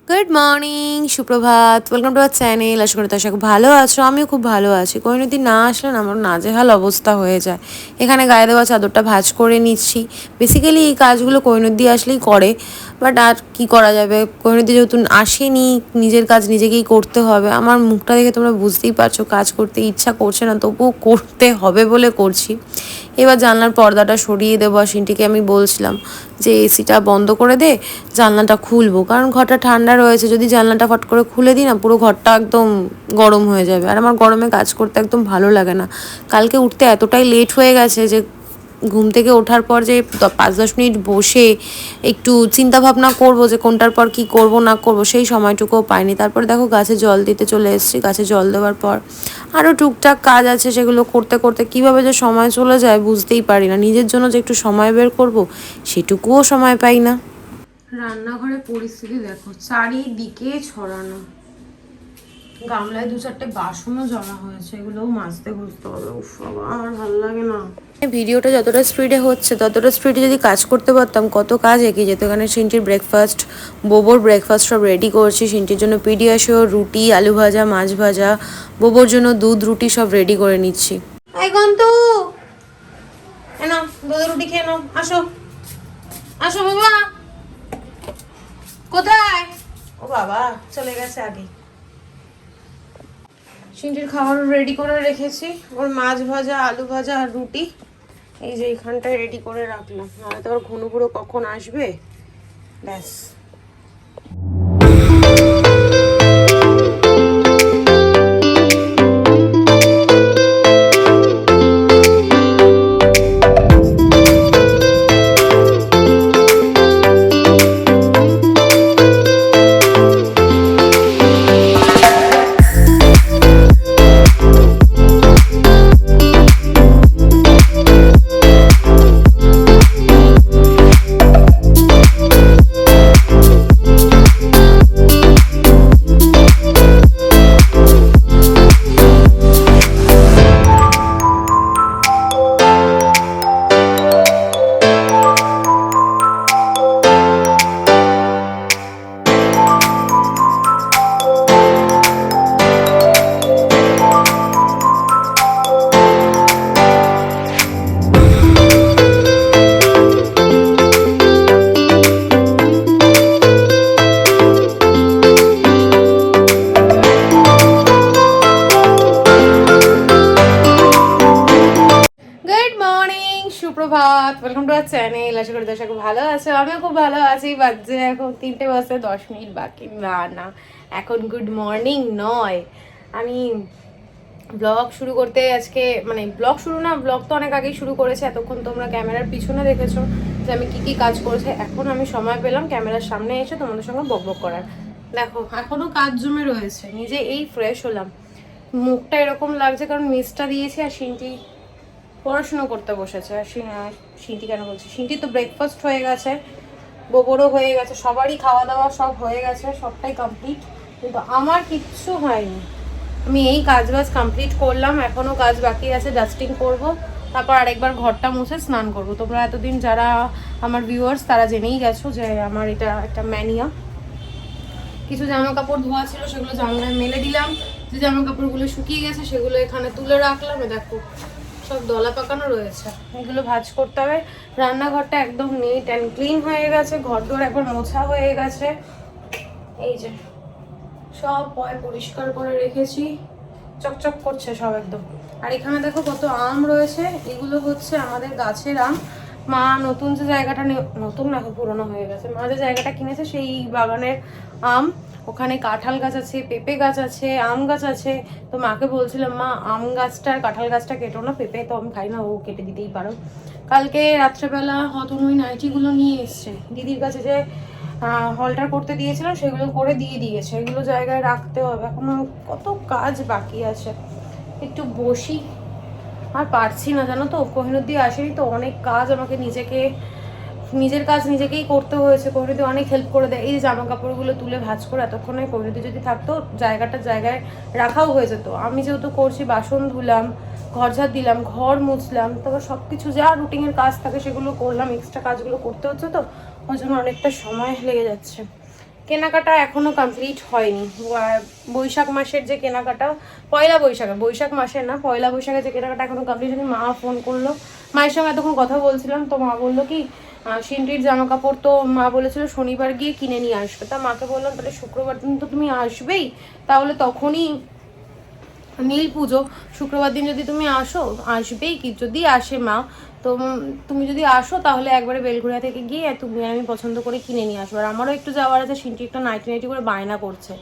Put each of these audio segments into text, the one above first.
Good morning, সুপ্রভাত, welcome to our channel. আশা করি তোমরা ভালো আছো, আমিও খুব ভালো আছি। কোহিনুর না আসলে না আমার নাজেহাল অবস্থা হয়ে যায়। এখানে গায়ে দেওয়া চাদরটা ভাঁজ করে নিচ্ছি। বেসিক্যালি এই কাজগুলো কোহিনুর আসলেই করে, বাট আর কি করা যাবে, কোহিনুর যেহেতু আসেনি, নিজের কাজ নিজেকেই করতে হবে। আমার মুখটা দেখে তোমরা বুঝতেই পারছো কাজ করতে ইচ্ছা করছে না, তবুও করতে হবে বলে করছি। এবার জানলার পর্দাটা সরিয়ে দেবো, আর সিনটিকে আমি বলছিলাম যে এসিটা বন্ধ করে দে, জানলাটা খুলবো, কারণ ঘরটা ঠান্ডা রয়েছে। যদি জানলাটা ফট করে খুলে দিই না, পুরো ঘরটা একদম গরম হয়ে যাবে, আর আমার গরমে কাজ করতে একদম ভালো লাগে না। কালকে উঠতে এতটাই লেট হয়ে গেছে যে ঘুম থেকে ওঠার পর যে 5-10 মিনিট বসে একটু চিন্তা ভাবনা করবো যে কোনটার পর কি করব না করব, সেই সময়টুকুও পাইনি। তারপরে দেখো গাছে জল দিতে চলে এসেছি। গাছে জল দেওয়ার পর আরও টুকটাক কাজ আছে, সেগুলো করতে করতে কীভাবে যে সময় চলে যায় বুঝতেই পারি না। নিজের জন্য যে একটু সময় বের করব, সেটুকুও সময় পাই না। রান্নাঘরের পরিস্থিতি দেখো, চারিদিকে ছড়ানো, গামলায় 2-4টে বাসনও জমা হয়েছে, এগুলোও মাজতে ঘুরতে হবে। উফ বাবা, আমার ভালো লাগে না। ভিডিওটা যতটা স্পিডে হচ্ছে ততটা স্পিডে যদি কাজ করতে পারতাম, কত কাজ এগিয়ে যেত। এখানে সিনটির ব্রেকফাস্ট, বোবোর ব্রেকফাস্ট সব রেডি করছি। সিনটির জন্য পিডিয়াশিও, রুটি, আলু ভাজা, মাছ ভাজা, বোবোর জন্য দুধ রুটি সব রেডি করে নিচ্ছি। এখন তো এনো দুধ রুটি খেয়ে নাও, আসো আসো বাবা। কোথায়? ও বাবা চলে গেছে আগে। সিন্টির খাবার রেডি করে রেখেছি, ওর মাছ ভাজা, আলু ভাজা আর রুটি এই যে এইখানটায় রেডি করে রাখলাম। হয়তো আবার ঘুনুপুরো কখন আসবে, ব্যাস। সুপ্রভাত, ওয়েলকাম টু আওয়ার চ্যানেল। আশা করি দর্শক ভালো আছে, আমিও খুব ভালো আছি। বাজে এখন 3:10 বাকি। না না, এখন গুড মর্নিং নয়। আমি ব্লগ শুরু করতে আজকে, মানে ব্লগ শুরু না, ব্লগ তো অনেক আগেই শুরু করেছে। এতক্ষণ তোমরা ক্যামেরার পিছনে দেখেছো যে আমি কি কি কাজ করেছি। এখন আমি সময় পেলাম ক্যামেরার সামনে এসে তোমাদের সঙ্গে বকবক করার। দেখো এখনো কাজ জমে রয়েছে, নিজে এই ফ্রেশ হলাম, মুখটা এরকম লাগছে কারণ মিসটা দিয়েছি। আর সিনটি পড়াশুনো করতে বসেছে। আর সিনটি কেন বলছি, সিনটি তো ব্রেকফাস্ট হয়ে গেছে, বোবরও হয়ে গেছে, সবারই খাওয়া দাওয়া সব হয়ে গেছে, সবটাই কমপ্লিট। কিন্তু আমার কিচ্ছু হয়নি। আমি এই কাজ বাজ কমপ্লিট করলাম, এখনও কাজ বাকি আছে। ডাস্টিং করব, তারপর আরেকবার ঘরটা মুছে স্নান করব। তোমরা এতদিন যারা আমার ভিউয়ার্স তারা জেনেই গেছো যে আমার এটা একটা ম্যানিয়া। কিছু জামা কাপড় ধোয়া ছিল, সেগুলো জানলায় মেলে দিলাম। যে জামা কাপড়গুলো শুকিয়ে গেছে সেগুলো এখানে তুলে রাখলাম। দেখো সব দলা পাকানো রয়েছে, এগুলো ভাঁজ করতে হবে। রান্নাঘরটা একদম নিট অ্যান্ড ক্লিন হয়ে গেছে, ঘর দোর একবার মোছা হয়ে গেছে। এই যে সব পরিষ্কার করে রেখেছি, চকচক করছে সব একদম। আর এখানে দেখো কত আম রয়েছে, এগুলো হচ্ছে আমাদের গাছের আম। মা নতুন যে জায়গাটা, নতুন না পুরোনো হয়ে গেছে, মা যে জায়গাটা কিনেছে সেই বাগানের আম। ওখানে কাঁঠাল গাছ আছে, পেঁপে গাছ আছে, আম গাছ আছে। তো মাকে বলছিলাম, মা আম গাছটা আর কাঁঠাল গাছটা কেটো না, পেঁপে তো আমি খাই না, ও কেটে দিতেই পারো। কালকে রাত্রেবেলা হতনুই নাইটিগুলো নিয়ে এসছে দিদির কাছে, যে হলটার করতে দিয়েছিলাম সেগুলো করে দিয়ে দিয়েছে। এগুলো জায়গায় রাখতে হবে, এখনো কত কাজ বাকি আছে। একটু বসি, আর পারছি না জানো তো, কোহিনুর আসেনি তো, অনেক কাজ আমাকে নিজের কাজ নিজেকেই করতে হয়েছে। কোহিনুর অনেক হেল্প করে দেয়। এই যে জামা কাপড়গুলো তুলে ভাঁজ করে এতক্ষণে কোহিনুর যদি থাকতো জায়গাটা জায়গায় রাখাও হয়ে যেত। আমি যেহেতু করছি, বাসন ধুলাম, ঘর ঝাড় দিলাম, ঘর মুছলাম, তারপর সব কিছু যা রুটিনের কাজ থাকে সেগুলো করলাম। এক্সট্রা কাজগুলো করতে হচ্ছে তো, ওই জন্য অনেকটা সময় লেগে যাচ্ছে। কেনাকাটা এখনো কমপ্লিট হয়নি। বৈশাখ মাসের যে কেনাকাটা, বৈশাখ মাসের না, পয়লা বৈশাখে যে কেনাকাটা এখনো কমপ্লিট হয়নি। মা ফোন করলো, মায়ের সঙ্গে এতক্ষণ কথা বলছিলাম, তো মা বললো কি সিনটির জামা কাপড় তো মা বলেছিল শনিবার গিয়ে কিনে নিয়ে আসবে। তা মাকে বললাম তাহলে শুক্রবার দিন তো তুমি আসবেই, তাহলে তখনই নীল পুজো, শুক্রবার দিন যদি তুমি আসবেই কি, যদি আসে মা, তো তুমি যদি আসো তাহলে একবারে বেলঘুরিয়া থেকে গিয়ে তুমি আমি পছন্দ করে কিনে নিয়ে আসবো। আর আমারও একটু যাওয়ার আছে, সিনটি একটা নাইটি করে বায়না করছে,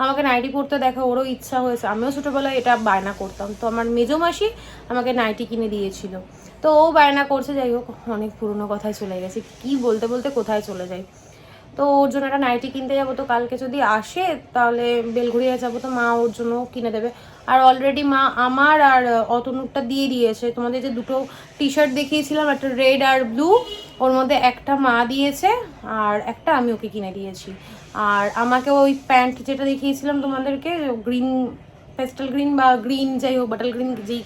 আমাকে নাইটি পরতে দেখে, ওরও ইচ্ছা হয়েছে। আমিও ছোটোবেলায় এটা বায়না করতাম, তো আমার মেজো মাসি আমাকে নাইটি কিনে দিয়েছিল, তো ও বায়না করছে। যাই হোক, অনেক পুরনো কথায় চলে গেছে, কি বলতে বলতে কোথায় চলে যায়। তো ওর জন্য একটা নাইটি কিনতে যাবো, তো কালকে যদি আসে তাহলে বেলঘুরিয়া যাবো, তো মা ওর জন্য কিনে দেবে। আর অলরেডি মা আমার আর অতনুরটা দিয়ে দিয়েছে। তোমাদের যে দুটো টি শার্ট দেখিয়েছিলাম, একটা রেড আর ব্লু, ওর মধ্যে একটা মা দিয়েছে আর একটা আমি ওকে কিনে দিয়েছি। আর আমাকে ওই প্যান্ট যেটা দেখিয়েছিলাম তোমাদেরকে, গ্রিন, পেস্টাল গ্রিন বা গ্রিন, যাই হোক বাটাল গ্রিন, যেই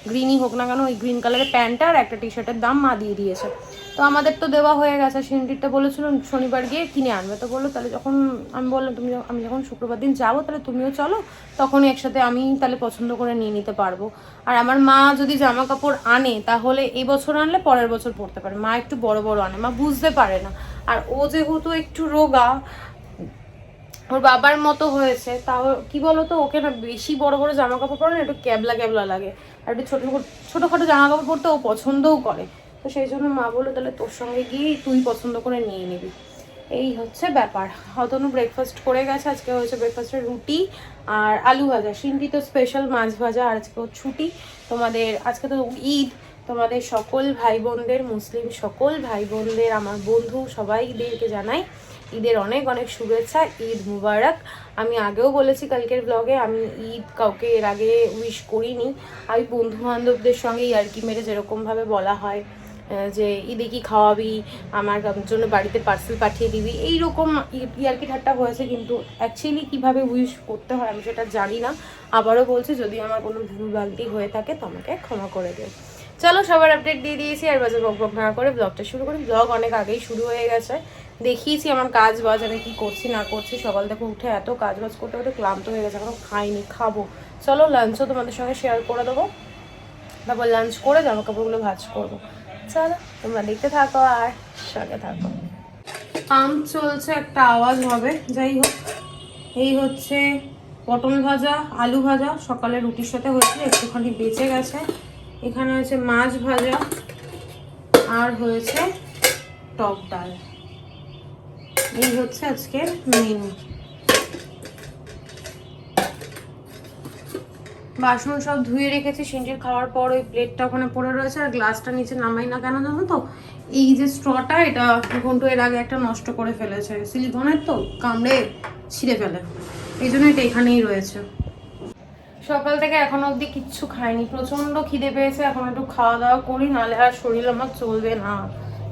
গ্রিনই হোক না কেন, ওই গ্রিন কালারের প্যান্টটা আর একটা টি শার্টের দাম মা দিয়ে দিয়েছে। তো আমাদের তো দেওয়া হয়ে গেছে। সিনটিরটা বলেছিল শনিবার গিয়ে কিনে আনবে, তো বললো তাহলে যখন, আমি বললাম আমি যখন শুক্রবার দিন যাবো তাহলে তুমিও চলো, তখনই একসাথে আমি তাহলে পছন্দ করে নিয়ে নিতে পারবো। আর আমার মা যদি জামা কাপড় আনে তাহলে এই বছর আনলে পরের বছর পরতে পারে। মা একটু বড় বড় আনে, মা বুঝতে পারে না। আর ও যেহেতু একটু রোগা, ওর বাবার মতো হয়েছে, তাও কি বলতো, ওকে না বেশি বড় বড় জামা কাপড় পরে না একটু ক্যাবলা ক্যাবলা লাগে, আর একটু ছোটোখাটো জামা কাপড় পরতে ও পছন্দও করে। তো সেই জন্য মা বললো তাহলে তোর সঙ্গে গিয়েই তুই পছন্দ করে নিয়ে নিবি। এই হচ্ছে ব্যাপার। হতনু ব্রেকফাস্ট করে গেছে, আজকে হয়েছে ব্রেকফাস্টে রুটি আর আলু ভাজা। সিনটি তো স্পেশাল মাছ ভাজা, আর আজকে ছুটি তোমাদের, আজকে তো ঈদ। তোমাদের সকল ভাই বোনদের, মুসলিম সকল ভাই বোনদের, আমার বন্ধু সবাইদেরকে জানাই ঈদের অনেক অনেক শুভেচ্ছা, ঈদ মুবারক। আমি আগেও বলেছি কালকের ব্লগে, আমি ঈদ কাউকে এর আগে উইশ করিনি। আমি বন্ধু বান্ধবদের সঙ্গে ইয়ার্কি মেরে যেরকমভাবে বলা হয় যে ঈদে কি খাওয়াবি, আমার জন্য বাড়িতে পার্সেল পাঠিয়ে দিবি, এইরকম ইয়ার্কি ঠাট্টা হয়েছে, কিন্তু অ্যাকচুয়ালি কীভাবে উইশ করতে হয় আমি সেটা জানি না। আবারও বলছি, যদি আমার কোনো ভুলভ্রান্তি হয়ে থাকে তো আমাকে ক্ষমা করে দেয়। চলো, সবার আপডেট দিয়ে দিয়েছি, আর বাজে বক না করে ব্লগটা শুরু করি। ব্লগ অনেক আগেই শুরু হয়ে গেছে, দেখিয়েছি আমার কাজ বাজ, আমি কী করছি না করছি। সকাল থেকে উঠে এত কাজ বাজ করতে করতে ক্লান্ত হয়ে গেছে, এখনো খাইনি, খাবো। চলো, লাঞ্চও তোমাদের সঙ্গে শেয়ার করে দেবো, তারপর লাঞ্চ করে জামা কাপড়গুলো ভাঁজ করবো। চলো, তোমরা দেখতে থাকো আর সঙ্গে থাকো। পাম্প চলছে, একটা আওয়াজ হবে। যাই হোক, এই হচ্ছে পটল ভাজা, আলু ভাজা, সকালে রুটির সাথে হয়েছিল, একটুখানি বেঁচে গেছে। এখানে হচ্ছে মাছ ভাজা, আর হয়েছে টক ডাল। এই হচ্ছে আজকের মেনু। বাসন সব ধুয়ে রেখেছি, সিনটির খাওয়ার পর ওই প্লেটটা ওখানে পড়ে রয়েছে, আর গ্লাসটা নিচে নামাই না কেন জানো তো, এই যে স্ট্রটা, এটা ঘন্টু এর আগে একটা নষ্ট করে ফেলেছে, সিলিকনের তো কামড়ে ছিঁড়ে ফেলে, এই জন্য এটা এখানেই রয়েছে। সকাল থেকে এখনো অবধি কিচ্ছু খাইনি, প্রচন্ড খিদে পেয়েছে, এখন একটু খাওয়া দাওয়া করি, নাহলে আর শরীর আমার চলবে না।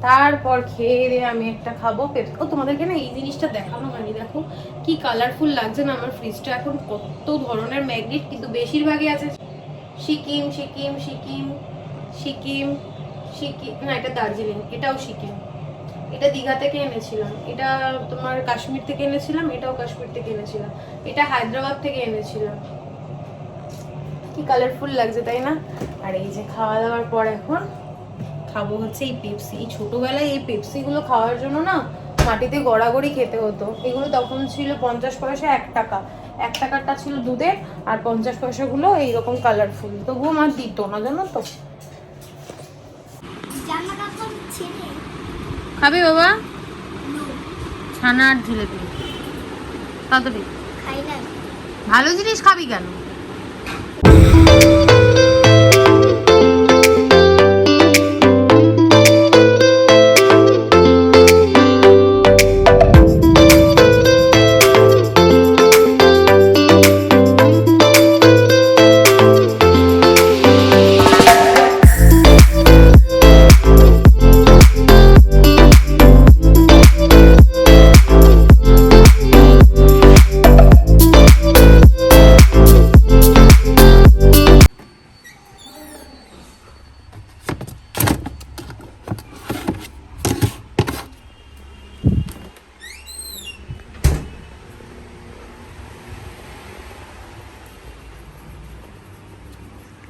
তারপর খেয়ে দিয়ে আমি একটা খাবো। ও তোমাদেরকে না এই জিনিসটা দেখানো হয়নি, দেখো কি কালারফুল লাগছে না আমার ফ্রিজটা। এখন কত ধরনের ম্যাগনেট, কিন্তু বেশিরভাগই আছে সিকিম সিকিম সিকিম সিকিম সিকিম, না এটা দার্জিলিং, এটাও সিকিম, এটা দীঘা থেকে এনেছিলাম, এটা তোমার কাশ্মীর থেকে এনেছিলাম, এটাও কাশ্মীর থেকে এনেছিলাম, এটা হায়দ্রাবাদ থেকে এনেছিলাম। কি কালারফুল লাগছে তাই না? আর এই যে খাওয়া দাওয়ার পর এখন খাবো হচ্ছে এই পেপসি। এই ছোটবেলায় এই পেপসিগুলো খাওয়ার জন্য না মাটিতে গড়াগড়ি খেতে হতো। এগুলো তখন ছিল 50 পয়সা, 1 টাকা। 1 টাকারটা ছিল দুধের, আর 50 পয়সাগুলো এইরকম কালারফুল। তবুও আমার দিত না, জানো তো। খাবি বাবা? ছানা আর জিলেপি, তাড়াতাড়ি। ভালো জিনিস খাবি কেন?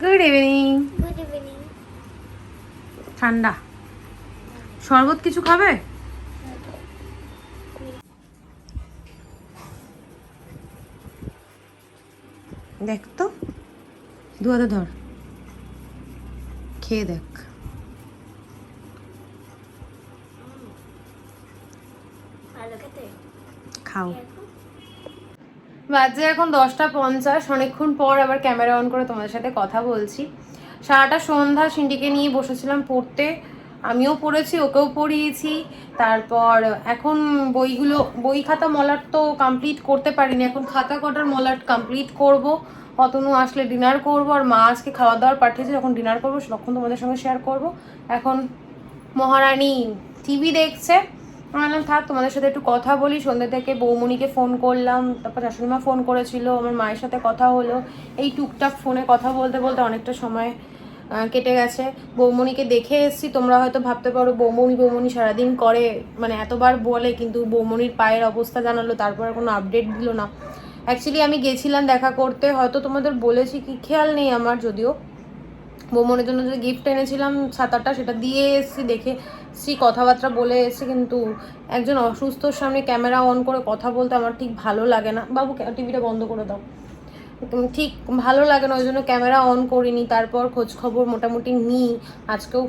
Good evening. Good evening. ঠান্ডা শরবত কিছু খাবে? দেখ তো, দু হাতে ধর, খেয়ে দেখ। ভালো খেতে। খাও। বাজে এখন 10:50। অনেকক্ষণ পর আবার ক্যামেরা অন করে তোমাদের সাথে কথা বলছি। সারাটা সন্ধ্যা সিন্ডিকে নিয়ে বসেছিলাম পড়তে, আমিও পড়েছি, ওকেও পড়িয়েছি। তারপর এখন বই খাতা মলাট তো কমপ্লিট করতে পারিনি, এখন খাতা কটার মলাট কমপ্লিট করব। অতনু আসলে ডিনার করব, আর মা আজকে খাওয়া দাওয়ার পাঠিয়েছে, যখন ডিনার করবো তখন তোমাদের সঙ্গে শেয়ার করব। এখন মহারানী টিভি দেখছে, আমি থাক তোমাদের সাথে একটু কথা বলি। সন্ধ্যে থেকে বৌমণিকে ফোন করলাম, তারপর শাশুড়িমা ফোন করেছিল, আমার মায়ের সাথে কথা হলো। এই টুকটাক ফোনে কথা বলতে বলতে অনেকটা সময় কেটে গেছে। বৌমণিকে দেখে এসেছি। তোমরা হয়তো ভাবতে পারো বৌমণি সারাদিন করে, মানে এতবার বলে, কিন্তু বৌমণির পায়ের অবস্থা জানালো, তারপর কোনো আপডেট দিল না। অ্যাকচুয়ালি আমি গেছিলাম দেখা করতে, হয়তো তোমাদের বলেছি কি খেয়াল নেই আমার, যদিও বৌমণির জন্য যে গিফট এনেছিলাম 7-8টা, সেটা দিয়ে এসেছি, দেখে এসেছি, কথাবার্তা বলে এসেছি। কিন্তু একজন অসুস্থর সামনে ক্যামেরা অন করে কথা বলতে আমার ঠিক ভালো লাগে না। বাবু টিভিটা বন্ধ করে দাও। ঠিক ভালো লাগে না, ওই জন্য ক্যামেরা অন করিনি। তারপর খোঁজ খবর মোটামুটি নিই। আজকেও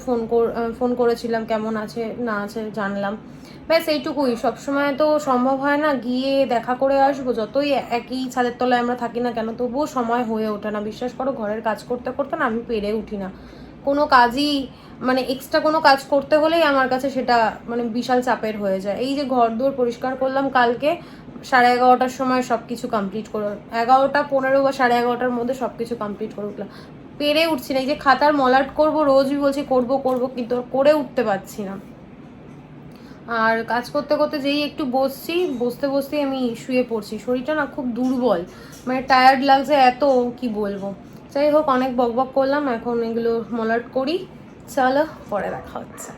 ফোন করেছিলাম, কেমন আছে না আছে জানলাম। ব্যাস এইটুকুই। সবসময় তো সম্ভব হয় না গিয়ে দেখা করে আসবো, যতই একই ছাদের তলায় আমরা থাকি না কেন, তবুও সময় হয়ে ওঠে না। বিশ্বাস করো, ঘরের কাজ করতে করতে না আমি পেরে উঠি না। কোনো কাজই, মানে এক্সট্রা কোনো কাজ করতে হলেই আমার কাছে সেটা মানে বিশাল চাপের হয়ে যায়। এই যে ঘর দোর পরিষ্কার করলাম কালকে 11:30টার সময়, সব কিছু কমপ্লিট করে 11:15 বা 11:30টার মধ্যে সব কিছু কমপ্লিট করে উঠলাম। পেরে উঠছি না। এই যে খাতার মলাট করব, রোজই বলছি করবো, কিন্তু করে উঠতে পারছি না। আর কাজ করতে করতে যেই একটু বসতেই আমি শুয়ে পড়ছি। শরীরটা না খুব দুর্বল, মানে টায়ার্ড লাগছে এত, কি বলবো। যাই হোক, অনেক বকবক করলাম, এখন এগুলো মলাট করি। চলো, পরে দেখা হচ্ছে।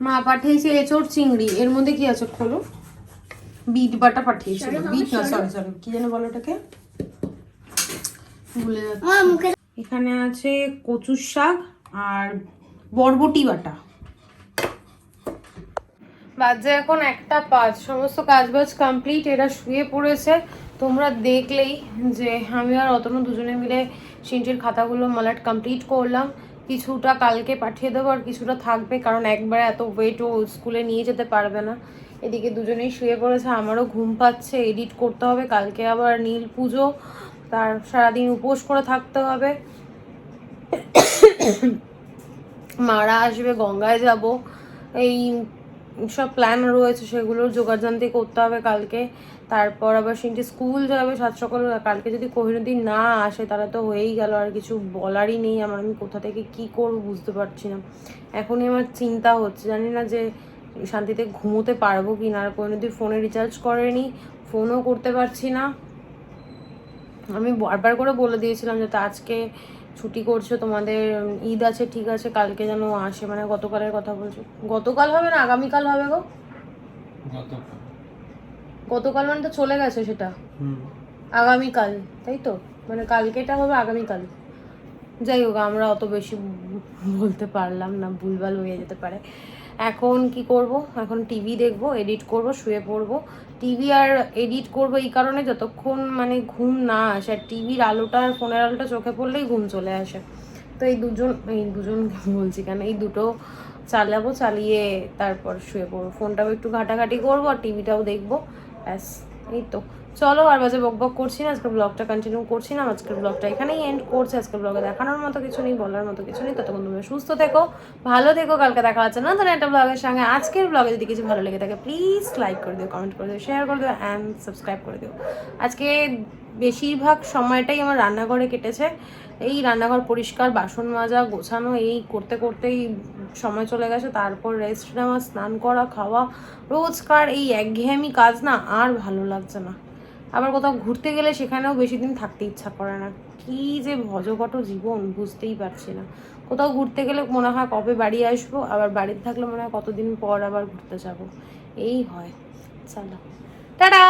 মা পাঠিয়েছে এঁচড় চিংড়ি, এর মধ্যে কি আছে খোলো। বিট বাটা পাঠিয়েছিল, বিট না, সরি কি যেন বলো ওটাকে, ভুলে যাচ্ছি। এখানে আছে কচুর শাক আর বরবটি বাটা। বাজে এখন 1:05, সমস্ত কাজবাজ কমপ্লিট, এরা শুয়ে পড়েছে। তোমরা দেখলেই যে আমি আর অতনু দুজনে মিলে সিনটির খাতাগুলো মলাট কমপ্লিট করলাম। কিছুটা কালকে পাঠিয়ে দেবো, আর কিছুটা থাকবে, কারণ একবারে এত ওয়েট ও স্কুলে নিয়ে যেতে পারবে না। এদিকে দুজনেই শুয়ে পড়েছে, আমারও ঘুম পাচ্ছে, এডিট করতে হবে। কালকে আবার নীল পুজো, তার সারাদিন উপোস করে থাকতে হবে। মারা আসবে, গঙ্গায় যাব, এই সব প্ল্যান রয়েছে, সেগুলোর জোগাড়যন্ত্রী করতে হবে কালকে। তারপর আবার সিনটি স্কুল যাবে 7 সকাল। কালকে যদি কোহিনুদ্দিন না আসে তাহলে তো হয়েই গেল, আর কিছু বলারই নেই আমার। আমি কোথা থেকে কি করব বুঝতে পারছি না। এখনই আমার চিন্তা হচ্ছে, জানি না যে শান্তিতে ঘুমোতে পারবো কি না। আর কোহিনুদ্দিন ফোনে রিচার্জ করেনি, ফোনও করতে পারছি না। আমি বারবার করে বলে দিয়েছিলাম যাতে আজকে ছুটি করছো, তোমাদের ঈদ আছে, ঠিক আছে, কালকে যেন আসে। মানে গতকালের কথা বলছো, গতকাল হবে না আগামীকাল হবে গো। গতকাল মানে তো চলে গেছে, সেটা আগামীকাল, তাই তো, মানে কালকেটা হবে আগামীকাল। যাই হোক, আমরা অত বেশি বলতে পারলাম না, ভুলভাল হয়ে যেতে পারে। এখন কি করব, এখন টিভি দেখবো, এডিট করব, শুয়ে পড়বো। টিভি আর এডিট করবো এই কারণে, যতক্ষণ মানে ঘুম না আসে। আর টিভির আলোটা আর ফোনের আলোটা চোখে পড়লেই ঘুম চলে আসে। তো এই দুজন বলছি কেন, এই দুটো চালাবো, চালিয়ে তারপর শুয়ে পড়বো, ফোনটাও একটু ঘাটাঘাটি করবো আর টিভিটাও দেখবো, ব্যাস। এই তো চলো, আর বাজে বক বক করছি না, আজকের ব্লগটা কন্টিনিউ করছি না, আজকের ব্লগটা এখানেই এন্ড করছি। আজকের ব্লগে দেখানোর মতো কিছু নেই, বলার মতো কিছু নেই। ততক্ষণ তুমি সুস্থ থেকো, ভালো থেকো, কালকে দেখা হচ্ছে নতুন একটা ব্লগের সঙ্গে। আজকের ব্লগে যদি কিছু ভালো লেগে থাকে প্লিজ লাইক করে দিও, কমেন্ট করে দিও, শেয়ার করে দিও অ্যান্ড সাবস্ক্রাইব করে দিও। আজকে বেশিরভাগ সময়টাই আমার রান্নাঘরে কেটেছে, এই রান্নাঘর পরিষ্কার, বাসন মাজা, গোছানো, এই করতে করতেই সময় চলে গেছে। তারপর রেস্ট নেওয়া, স্নান করা, খাওয়া, রোজকার এই একঘেয়েমি কাজ না আর ভালো লাগছে না। আবার কোথাও ঘুরতে গেলে সেখানেও বেশি দিন থাকতে ইচ্ছা করে না। কি যে ভজঘট জীবন বুঝতেই পারছি না। কোথাও ঘুরতে গেলে মনে হয় কবে বাড়ি আসবো, আবার বাড়িতে থাকলে মনে হয় কতদিন পর আবার ঘুরতে যাব। এই হয়। চলো টাটা।